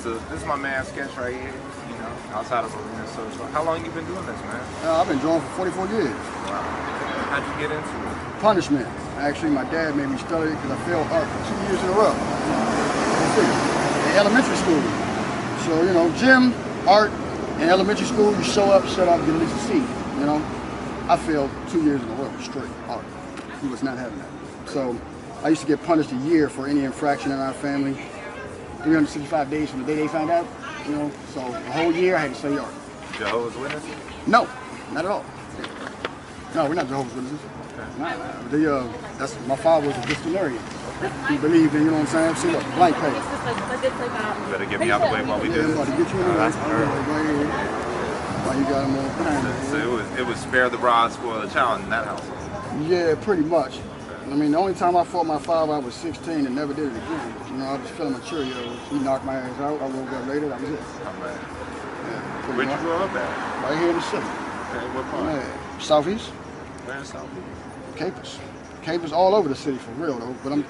So this is my man Sketch right here, you know, outside of Arena Social. How long you been doing this, man? I've been drawing for 44 years. Wow. How'd you get into it? Punishment. Actually, my dad made me study because I failed art for 2 years in a row. In elementary school. So, you know, gym, art, in elementary school, you show up, shut up, get at least a C, you know? I failed 2 years in a row, straight art. He was not having that. So, I used to get punished a year for any infraction in our family. 365 days from the day they found out, you know? So, the whole year I had to study art. Jehovah's Witnesses? No, not at all. No, we're not Jehovah's Witnesses. Nah, that's my father was a disciplinarian. He believed in, you know what I'm saying? See what? Blank page. You better get me out the way while we do this. I'm about to get you in the way. Right here. Why you got him on time? So it was spare the rod, spoil the child in that household. Yeah, pretty much. I mean, the only time I fought my father, I was 16 and never did it again. You know, I was feeling mature. He knocked my ass out. I woke up later. That was it. Oh, man. Yeah, Where'd you grow up at? Right here in the city. Okay, what part? Yeah. Southeast. Where in Southeast? Capers. Capers all over the city for real though. But I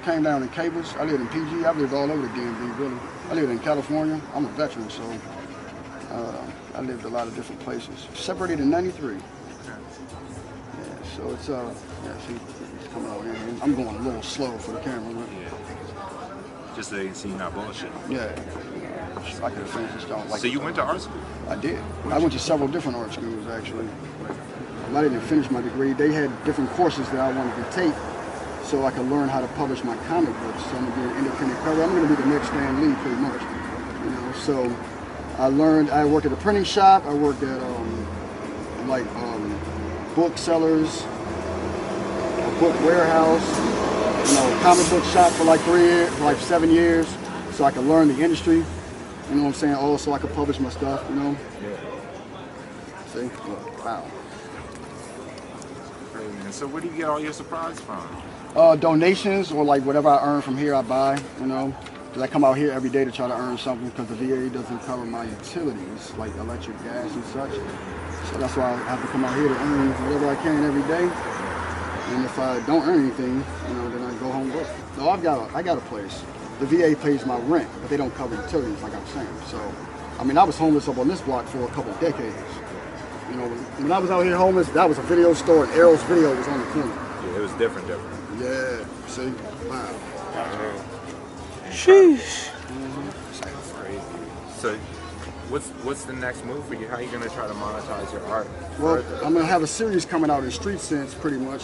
came down in Capers. I lived in PG. I've lived all over the DMV really. I lived in California. I'm a veteran, so I lived a lot of different places. Separated in '93. Yeah, so it's yeah, see, it's coming over here. I'm going a little slow for the camera. Right? Yeah. Just so they can see you're not bullshit. Yeah. I could have finished this joint like. So you went to art school? I did. I went to several different art schools actually. I didn't finish my degree. They had different courses that I wanted to take so I could learn how to publish my comic books. So I'm gonna be an independent cover. I'm gonna be the next Stan Lee pretty much. You know, so I worked at a printing shop. I worked at booksellers, a book warehouse, you know, a comic book shop for like 7 years, so I could learn the industry. You know what I'm saying? Also, I could publish my stuff. You know. Yeah. See? Look, wow. And so where do you get all your supplies from? Donations or like whatever I earn from here I buy, you know. Because I come out here every day to try to earn something because the VA doesn't cover my utilities like electric, gas and such. So that's why I have to come out here to earn whatever I can every day. And if I don't earn anything, you know, then I go home work. No, I got a place. The VA pays my rent, but they don't cover utilities like I'm saying. So, I mean, I was homeless up on this block for a couple of decades. You know, when I was out here homeless, that was a video store, and Errol's Video was on the corner. Yeah, it was different. Yeah, see? Wow. Sheesh. So, what's the next move for you? How are you going to try to monetize your art? Well, I'm going to have a series coming out in Street Sense, pretty much.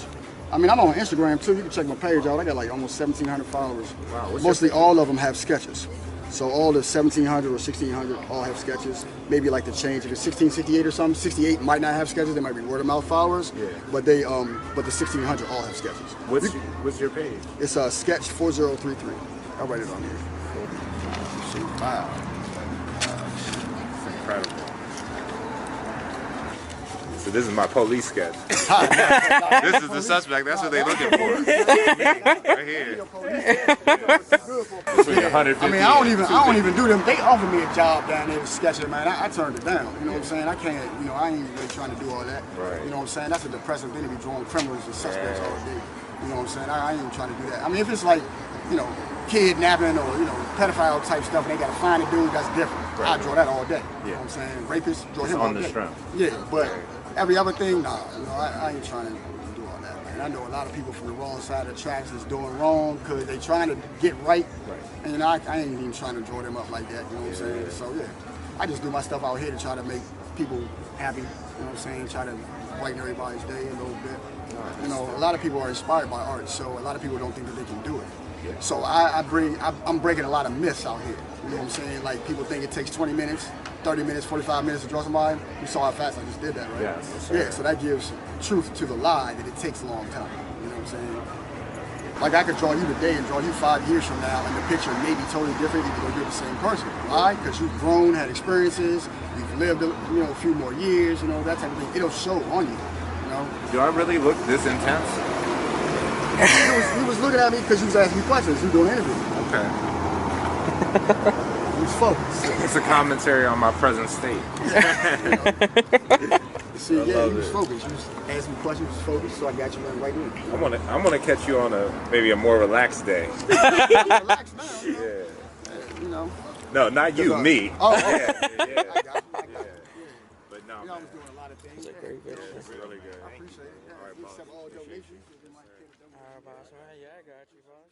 I mean, I'm on Instagram, too. You can check my page out. I got like almost 1,700 followers. Wow. Mostly all of them have sketches. So all the 1,700 or 1,600 all have sketches. Maybe like the change. If it's 1668 or something, 68 might not have sketches. They might be word of mouth followers. Yeah. But the 1,600 all have sketches. What's your page? It's Sketch 4033. I'll write it on here. Wow. It's incredible. So this is my police sketch. This is the suspect. That's what they're looking for. Right here. I mean, I don't even do them. They offered me a job down there sketching, man. I turned it down. You know what I'm saying? I can't. You know, I ain't really trying to do all that. Right. You know what I'm saying? That's a depressing thing to be drawing criminals and suspects all day. You know what I'm saying? I ain't even trying to do that. I mean, if it's like, you know, kidnapping or, you know, pedophile type stuff and they gotta find a dude, that's different. Right. I draw that all day. Yeah. You know what I'm saying? Rapist, draw him on all the day. strength. Yeah, but every other thing, nah. You know, I ain't trying to do all that, man. I know a lot of people from the wrong side of the tracks is doing wrong because they trying to get right. And you know, I ain't even trying to draw them up like that. You know what I'm saying? So yeah, I just do my stuff out here to try to make people happy. You know what I'm saying? Try to brighten everybody's day a little bit. You know, a lot of people are inspired by art, so a lot of people don't think that they can do it. Yeah. So I'm breaking a lot of myths out here. You know what I'm saying? Like people think it takes 20 minutes, 30 minutes, 45 minutes to draw somebody. You saw how fast I just did that, right? Yes, yeah, so that gives truth to the lie that it takes a long time. You know what I'm saying? Like I could draw you today and draw you 5 years from now and the picture may be totally different even though you're the same person. Why? Because you've grown, had experiences, you've lived a few more years, you know, that type of thing. It'll show on you, you know? Do I really look this intense? He was looking at me because he was asking me questions. He was doing an interview. Okay. He was focused. It's a commentary on my present state. See, yeah, he was focused. He was asking me questions, he was focused, so I got you right in. I'm gonna catch you on maybe a more relaxed day. Relax now. Yeah. you know. No, not you, me. Oh, Yeah, okay. yeah, I got you. I got you. But no, You know, I man, was doing a lot of things. It's a great video. it's really good. I appreciate it. All right, Yeah, boss. accept all Appreciate donations. you. All right, boss, man. Yeah, I got you, boss.